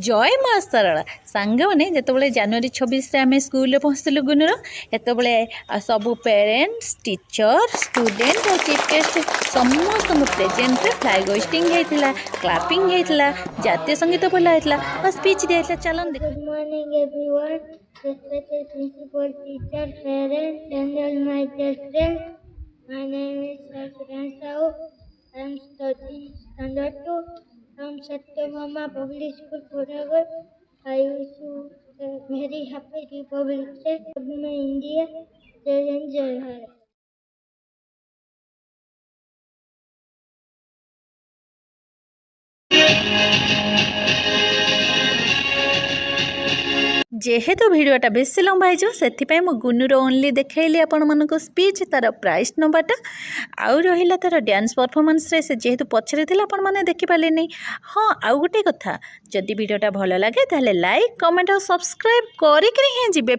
जय माँ सरला सांग मैंने जिते जनवरी 26 आम स्कूल पहुँचलु गुनुर ये सब पेरेंट्स टीचर स्टूडेंट और चीफ गेस्ट समस्त प्रेजेंट फ्लैग होस्टिंग होता क्लैपिंग होता जातीय संगीत बोला होता और स्पीच दिया चलन देख। Good morning, everyone. Respected principal, teacher, parents, and all my dear friends. My name is Sasiran Sahu. I am studying standard 2 from Satyabama Public School, Koragar. I wish you a very happy Republic Day. Love my India. Jai Hind, Jai Bharat. जेहेतु भिडटा base लंबा है मु गुनुर only देखली आपण मानक speech तार price नंबरटा आउ रहा तार डांस परफॉर्मेंस रे से जेहेतु पछरे थिला आपण माने देखि पाले नहीं। हाँ आउ गोटे कथा जदि भिडटा भल लगे ताले लाइक कमेंट और सब्सक्राइब करिक ही जिबे।